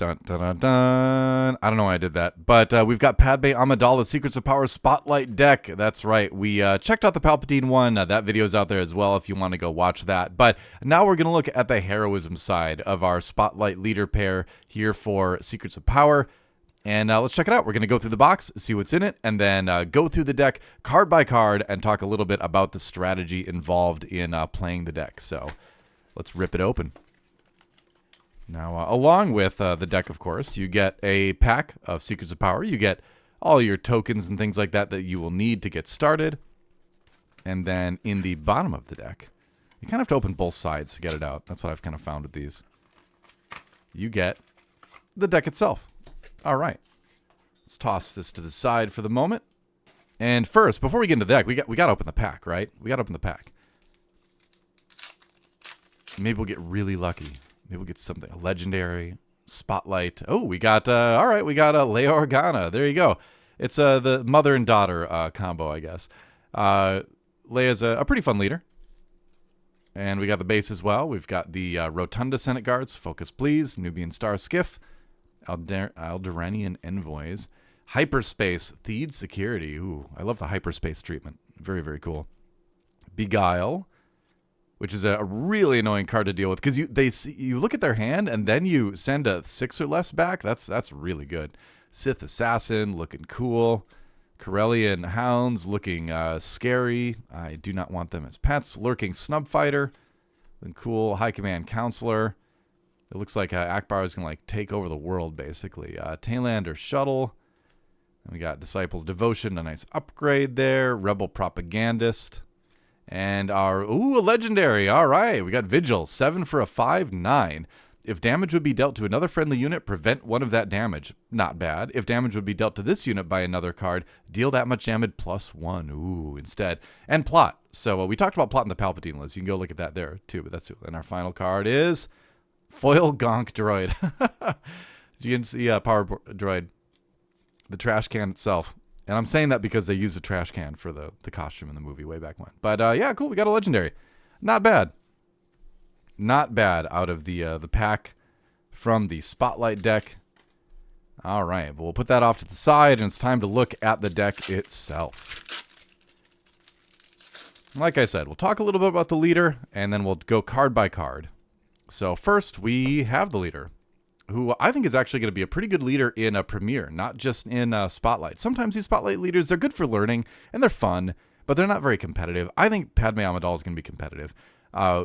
Dun, dun, dun, dun. I don't know why I did that. But we've got Padme Amidala Secrets of Power Spotlight Deck. That's right. We checked out the Palpatine one. That video's out there as well if you want to go watch that. But now we're going to look at the heroism side of our Spotlight leader pair here for Secrets of Power. And let's check it out. We're going to go through the box, see what's in it, and then go through the deck card by card and talk a little bit about the strategy involved in playing the deck. So let's rip it open. Now, along with the deck, of course, you get a pack of Secrets of Power. You get all your tokens and things like that that you will need to get started. And then in the bottom of the deck, you kind of have to open both sides to get it out. That's what I've kind of found with these. You get the deck itself. All right. Let's toss this to the side for the moment. And first, before we get into the deck, we got to open the pack, right? We got to open the pack. Maybe we'll get really lucky. Maybe we'll get something, a legendary spotlight. Oh, we got, all right, we got a Leia Organa. There you go. It's the mother and daughter combo, I guess. Leia's a pretty fun leader. And we got the base as well. We've got the Rotunda Senate Guards, Focus Please, Nubian Star Skiff, Alderaanian Envoys, Hyperspace, Theed Security. Ooh, I love the hyperspace treatment. Very, very cool. Beguile, which is a really annoying card to deal with because you look at their hand and then you send a 6 or less back. That's really good. Sith Assassin looking cool. Corellian Hounds looking scary. I do not want them as pets. Lurking Snub Fighter, looking cool. High Command Counselor. It looks like Akbar is gonna like take over the world basically. Taylander Shuttle. And we got Disciples Devotion, a nice upgrade there. Rebel Propagandist. And our, a legendary. All right, we got Vigil, 7 for a 5/9. If damage would be dealt to another friendly unit, prevent one of that damage. Not bad. If damage would be dealt to this unit by another card, deal that much damage +1. Ooh, instead. And plot. So we talked about plot in the Palpatine list. You can go look at that there too, but that's, and our final card is Foil Gonk Droid. You can see Power Droid, the trash can itself. And I'm saying that because they used a trash can for the costume in the movie way back when. But yeah, cool. We got a legendary. Not bad. Not bad out of the pack from the Spotlight deck. All right. Well, we'll put that off to the side, and it's time to look at the deck itself. Like I said, we'll talk a little bit about the leader, and then we'll go card by card. So first, we have the leader, who I think is actually going to be a pretty good leader in a Premiere, not just in Spotlight. Sometimes these Spotlight leaders, they're good for learning, and they're fun, but they're not very competitive. I think Padme Amidala is going to be competitive.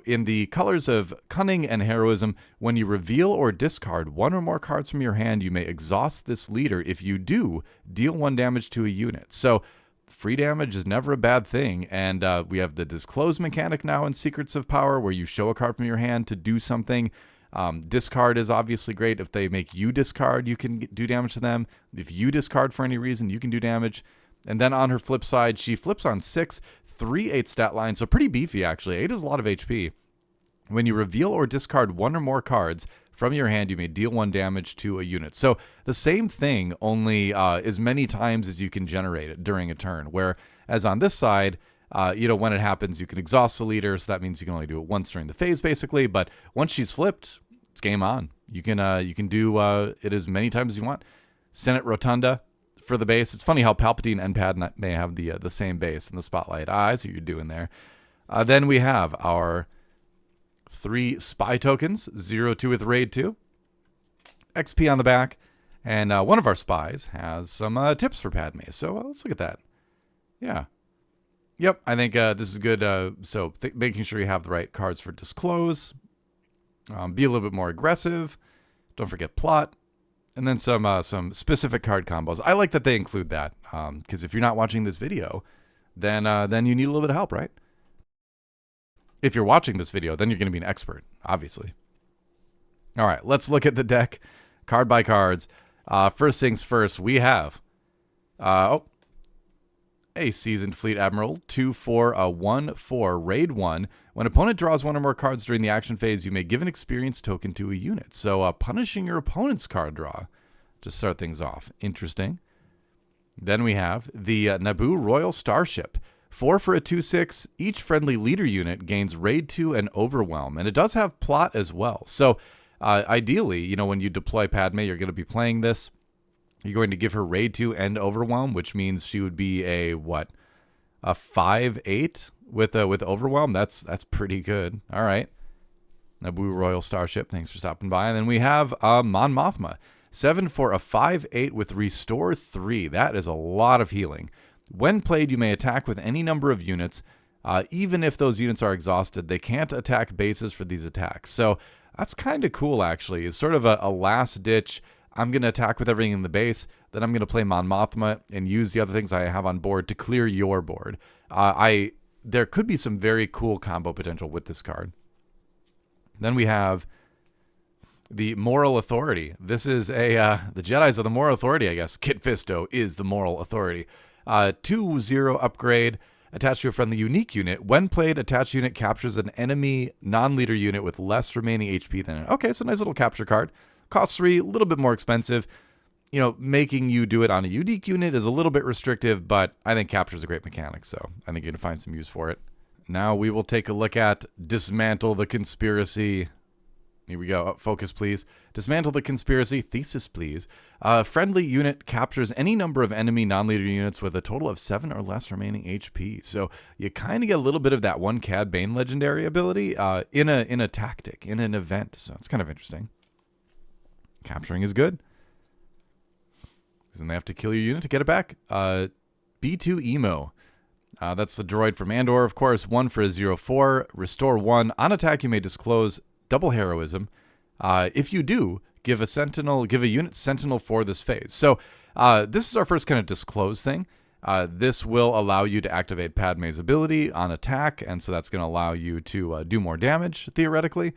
In the colors of Cunning and Heroism, when you reveal or discard one or more cards from your hand, you may exhaust this leader. If you do, deal 1 damage to a unit. So free damage is never a bad thing, and we have the Disclose mechanic now in Secrets of Power, where you show a card from your hand to do something. Discard is obviously great. If they make you discard, you can do damage to them. If you discard for any reason, you can do damage. And then on her flip side, she flips on 6, 3/8 stat line, so pretty beefy actually. 8 is a lot of HP. When you reveal or discard 1 or more cards from your hand, you may deal 1 damage to a unit. So the same thing, only as many times as you can generate it during a turn. Whereas on this side, when it happens, you can exhaust the leader, so that means you can only do it once during the phase, basically. But once she's flipped, it's game on. You can do it as many times as you want. Senate Rotunda for the base. It's funny how Palpatine and Padme may have the same base in the Spotlight. I see what you're doing there. Then we have our 3 spy tokens, 0-2 with Raid 2, XP on the back, and one of our spies has some tips for Padme. So let's look at that. Yeah. Yep, I think this is good. So making sure you have the right cards for Disclose. Be a little bit more aggressive. Don't forget plot. And then some specific card combos. I like that they include that, because if you're not watching this video, then you need a little bit of help, right? If you're watching this video, then you're going to be an expert, obviously. All right, let's look at the deck, card by cards. First things first, we have a Seasoned Fleet Admiral, 2 for a 1/4 Raid 1. When opponent draws 1 or more cards during the action phase, you may give an experience token to a unit. So punishing your opponent's card draw to start things off. Interesting. Then we have the Naboo Royal Starship. 4 for a 2/6. Each friendly leader unit gains Raid 2 and Overwhelm. And it does have plot as well. So Ideally, when you deploy Padme, you're going to be playing this. You're going to give her Raid 2 and Overwhelm, which means she would be a 5/8 with Overwhelm. That's pretty good. All right. Naboo Royal Starship, thanks for stopping by. And then we have Mon Mothma, 7 for a 5/8 with Restore 3. That is a lot of healing. When played, you may attack with any number of units. Even if those units are exhausted, they can't attack bases for these attacks. So that's kind of cool, actually. It's sort of a last-ditch, I'm going to attack with everything in the base, then I'm going to play Mon Mothma and use the other things I have on board to clear your board. There could be some very cool combo potential with this card. Then we have the Moral Authority. This is the Jedis of the Moral Authority, I guess. Kit Fisto is the Moral Authority. 2/0 upgrade. Attached to a friendly unique unit. When played, attached unit captures an enemy non-leader unit with less remaining HP than it. Okay, so nice little capture card. Costs 3, a little bit more expensive. Making you do it on a unique unit is a little bit restrictive, but I think capture is a great mechanic, so I think you're going to find some use for it. Now we will take a look at Dismantle the Conspiracy. Here we go. Focus, please. Dismantle the Conspiracy. Thesis, please. Friendly unit captures any number of enemy non-leader units with a total of 7 or less remaining HP. So you kind of get a little bit of that one Cad Bane legendary ability in a tactic, in an event. So it's kind of interesting. Capturing is good. Because then they have to kill your unit to get it back. B2 Emo. That's the droid from Andor, of course. 1 for a 0/4. Restore 1. On attack, you may disclose double heroism. If you do, give a unit Sentinel for this phase. So this is our first kind of disclose thing. This will allow you to activate Padme's ability on attack, and so that's going to allow you to do more damage, theoretically.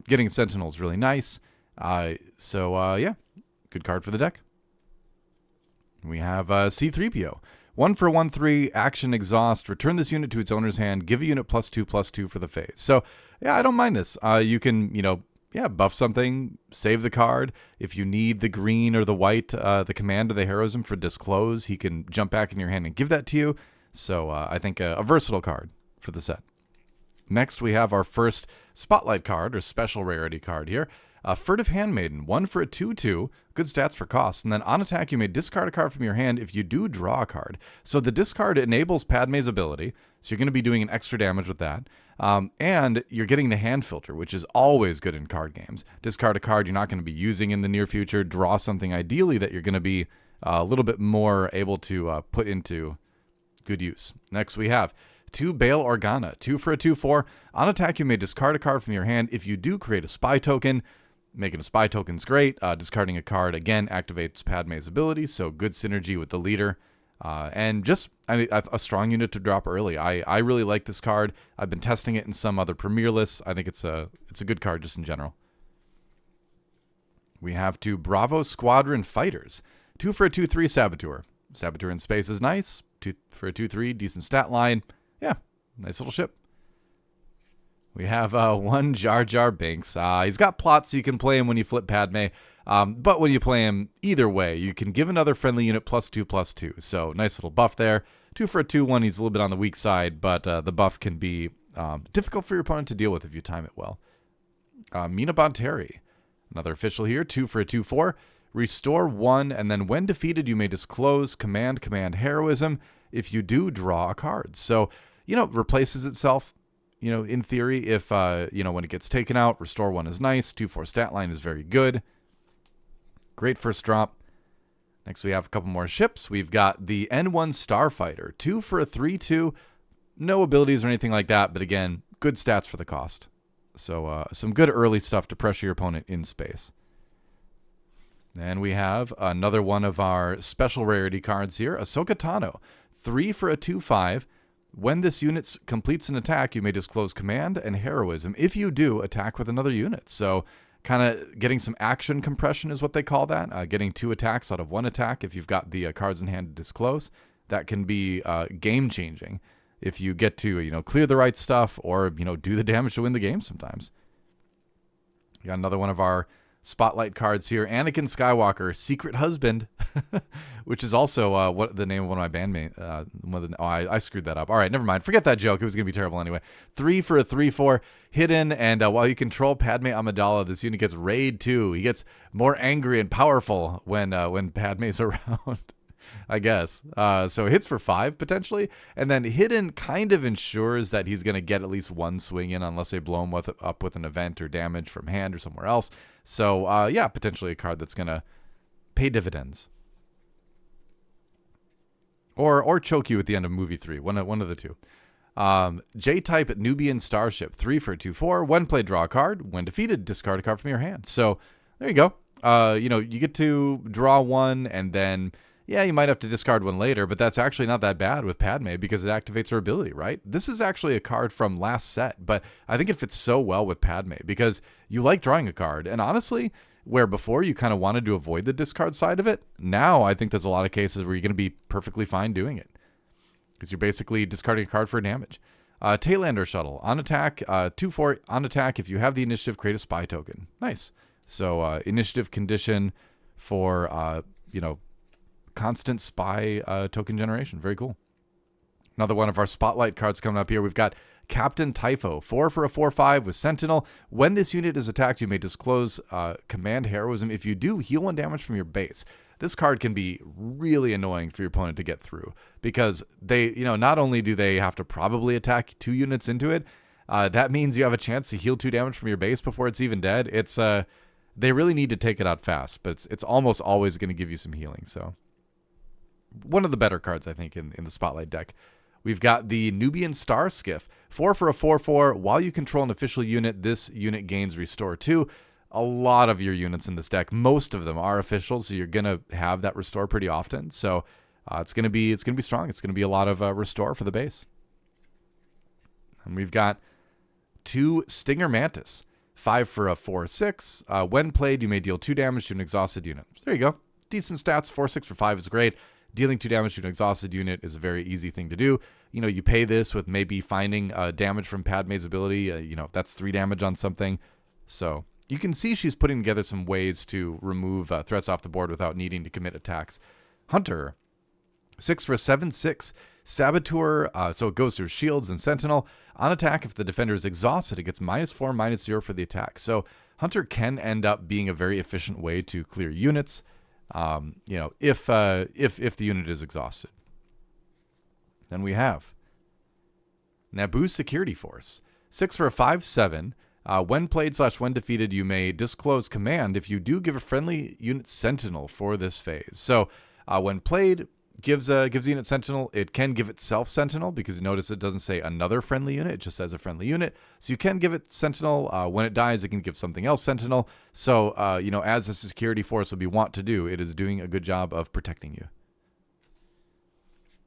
Getting Sentinel is really nice. Yeah, good card for the deck. We have C-3PO. 1 for 1/3, action exhaust. Return this unit to its owner's hand. Give a unit +2/+2 for the phase. So, yeah, I don't mind this. You can, buff something, save the card. If you need the green or the white, the command of the heroism for disclose, he can jump back in your hand and give that to you. So I think a versatile card for the set. Next, we have our first Spotlight card, or special rarity card here. Furtive Handmaiden, 1 for a 2/2, good stats for cost. And then on attack, you may discard a card from your hand if you do draw a card. So the discard enables Padme's ability, so you're going to be doing an extra damage with that. And you're getting the hand filter, which is always good in card games. Discard a card you're not going to be using in the near future, draw something ideally that you're going to be a little bit more able to put into good use. Next we have 2 Bail Organa, 2 for a 2/4. On attack, you may discard a card from your hand. If you do, create a spy token. Making a spy token's great. Discarding a card, again, activates Padme's ability, so good synergy with the leader. And just a strong unit to drop early. I really like this card. I've been testing it in some other Premier lists. I think it's a good card just in general. We have 2 Bravo Squadron Fighters. 2 for a 2/3 Saboteur. Saboteur in space is nice. 2 for a 2/3, decent stat line. Yeah, nice little ship. We have 1 Jar Jar Binks. He's got plots, so you can play him when you flip Padme. But when you play him, either way, you can give another friendly unit +2/+2. So nice little buff there. 2 for a 2/1. He's a little bit on the weak side, but the buff can be difficult for your opponent to deal with if you time it well. Mina Bonteri, another official here. 2 for a 2/4. Restore 1, and then when defeated, you may disclose command heroism if you do draw a card. So, replaces itself. In theory, if, when it gets taken out, restore 1 is nice. 2/4 stat line is very good. Great first drop. Next, we have a couple more ships. We've got the N1 Starfighter. 2 for a 3/2. No abilities or anything like that, but again, good stats for the cost. So some good early stuff to pressure your opponent in space. And we have another one of our special rarity cards here. Ahsoka Tano. 3 for a 2/5. When this unit completes an attack, you may disclose command and heroism. If you do, attack with another unit. So kind of getting some action compression is what they call that. Getting 2 attacks out of 1 attack if you've got the cards in hand to disclose. That can be game-changing if you get to clear the right stuff or do the damage to win the game sometimes. We got another one of our Spotlight cards here. Anakin Skywalker, Secret Husband, which is also what the name of one of my bandmates. I screwed that up. All right, never mind. Forget that joke. It was going to be terrible anyway. 3 for a 3/4 hidden, and while you control Padme Amidala, this unit gets Raid 2. He gets more angry and powerful when Padme's around. I guess. So hits for 5 potentially, and then hidden kind of ensures that he's going to get at least one swing in unless they blow him up with an event or damage from hand or somewhere else. So yeah, potentially a card that's going to pay dividends. Or choke you at the end of movie 3, one of the two. J-type Nubian Starship, 3 for a 2/4. When played, draw a card. When defeated, discard a card from your hand. So there you go. You get to draw one, and then yeah, you might have to discard one later, but that's actually not that bad with Padme because it activates her ability, right? This is actually a card from last set, but I think it fits so well with Padme because you like drawing a card. And honestly, where before you kind of wanted to avoid the discard side of it, now I think there's a lot of cases where you're going to be perfectly fine doing it because you're basically discarding a card for damage. Taylander Shuttle, on attack, 2/4 on attack. If you have the initiative, create a spy token. Nice. So initiative condition for, constant spy token generation. Very cool. Another one of our spotlight cards coming up here. We've got Captain Typho, 4 for a 4/5 with Sentinel. When this unit is attacked, you may disclose command heroism. If you do, heal 1 damage from your base. This card can be really annoying for your opponent to get through because they, not only do they have to probably attack 2 units into it, that means you have a chance to heal 2 damage from your base before it's even dead. It's they really need to take it out fast, but it's almost always going to give you some healing. So one of the better cards, I think, in the Spotlight deck. We've got the Nubian Star Skiff. 4 for a 4/4. While you control an official unit, this unit gains Restore 2. A lot of your units in this deck, most of them are official, so you're going to have that Restore pretty often. So it's going to be strong. It's going to be a lot of Restore for the base. And we've got 2 Stinger Mantis. 5 for a 4/6. When played, you may deal 2 damage to an exhausted unit. So there you go. Decent stats. 4/6 for 5 is great. Dealing 2 damage to an exhausted unit is a very easy thing to do. You pay this with maybe finding damage from Padme's ability. That's 3 damage on something. So you can see she's putting together some ways to remove threats off the board without needing to commit attacks. Hunter, 6 for a 7/6. Saboteur, so it goes through shields and Sentinel. On attack, if the defender is exhausted, it gets -4, -0 for the attack. So Hunter can end up being a very efficient way to clear units. If the unit is exhausted. Then we have Naboo Security Force, 6 for a 5/7. When played / when defeated, you may disclose command if you do give a friendly unit Sentinel for this phase. So when played, gives unit Sentinel. It can give itself Sentinel because you notice it doesn't say another friendly unit. It just says a friendly unit. So you can give it Sentinel. When it dies, it can give something else Sentinel. So, as a security force would be wont to do, it is doing a good job of protecting you.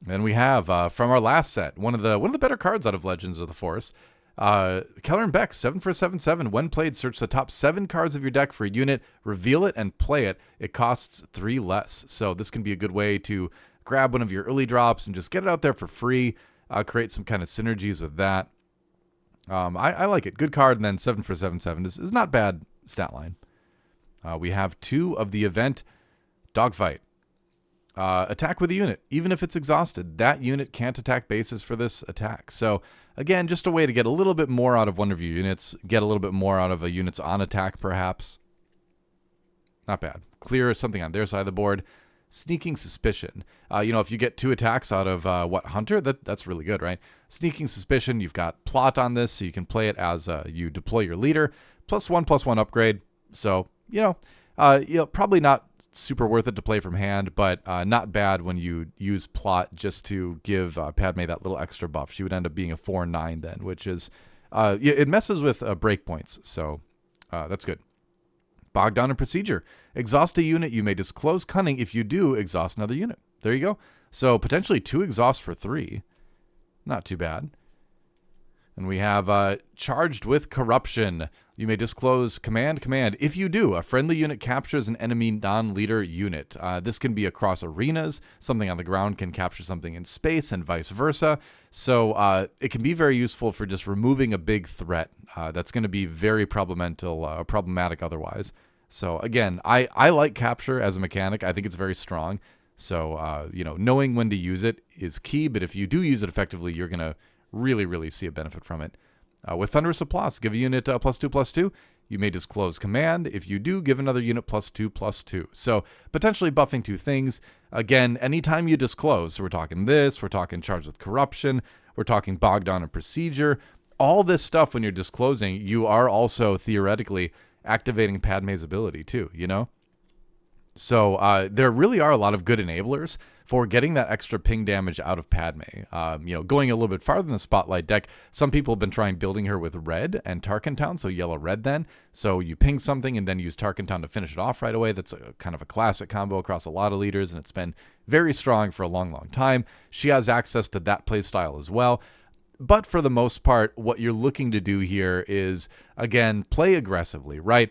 And we have, from our last set, one of the better cards out of Legends of the Force, Keller and Beck, 7 for 7/7. When played, search the top 7 cards of your deck for a unit, reveal it, and play it. It costs 3 less. So this can be a good way to grab one of your early drops and just get it out there for free. Create some kind of synergies with that. I like it. Good card, and then 7 for 7/7 is not bad stat line. We have 2 of the event Dogfight. Attack with a unit. Even if it's exhausted, that unit can't attack bases for this attack. So again, just a way to get a little bit more out of one of your units, get a little bit more out of a unit's on attack perhaps. Not bad. Clear something on their side of the board. Sneaking Suspicion. If you get 2 attacks out of Hunter, that's really good, right? Sneaking Suspicion, you've got plot on this, so you can play it as you deploy your leader. +1/+1 upgrade. So, probably not super worth it to play from hand, but not bad when you use plot just to give Padme that little extra buff. She would end up being a 4/9 then, which is, it messes with breakpoints, so that's good. Bogged down in Procedure. Exhaust a unit. You may disclose Cunning. If you do, exhaust another unit. There you go. So potentially 2 exhausts for 3. Not too bad. And we have Charged with Corruption. You may disclose command. If you do, a friendly unit captures an enemy non-leader unit. This can be across arenas. Something on the ground can capture something in space and vice versa. So it can be very useful for just removing a big threat that's going to be very problematic otherwise. So again, I like capture as a mechanic. I think it's very strong. So, knowing when to use it is key, but if you do use it effectively, you're going to really, really see a benefit from it. With Thunderous Applause, give a unit +2/+2. You may disclose command. If you do, give another unit +2/+2. So potentially buffing two things. Again, anytime you disclose, so we're talking this, we're talking Charged with Corruption, we're talking Bogged Down in Procedure, all this stuff when you're disclosing, you are also theoretically activating Padme's ability too, So there really are a lot of good enablers for getting that extra ping damage out of Padme. Going a little bit farther in the Spotlight deck, some people have been trying building her with red and Tarkin Town, so yellow-red then. So you ping something and then use Tarkin Town to finish it off right away. That's kind of a classic combo across a lot of leaders, and it's been very strong for a long, long time. She has access to that playstyle as well. But for the most part, what you're looking to do here is, again, play aggressively, right?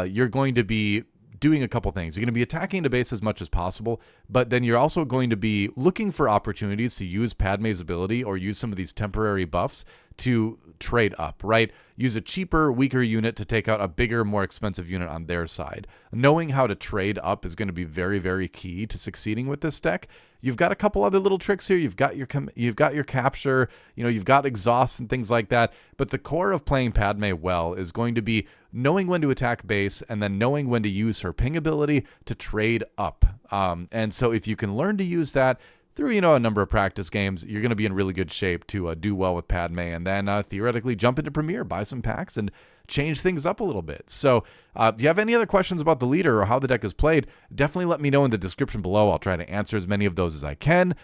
You're going to be doing a couple things. You're going to be attacking the base as much as possible, but then you're also going to be looking for opportunities to use Padme's ability or use some of these temporary buffs to trade up, right? Use a cheaper, weaker unit to take out a bigger, more expensive unit on their side. Knowing how to trade up is going to be very, very key to succeeding with this deck. You've got a couple other little tricks here. You've got your capture, you've got exhaust and things like that. But the core of playing Padme well is going to be knowing when to attack base and then knowing when to use her ping ability to trade up. And so if you can learn to use that through, a number of practice games, you're going to be in really good shape to do well with Padme and then theoretically jump into Premiere, buy some packs, and change things up a little bit. So if you have any other questions about the leader or how the deck is played, definitely let me know in the description below. I'll try to answer as many of those as I can.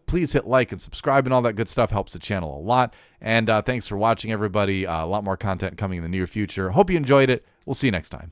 Please hit like and subscribe and all that good stuff. Helps the channel a lot. And thanks for watching, everybody. A lot more content coming in the near future. Hope you enjoyed it. We'll see you next time.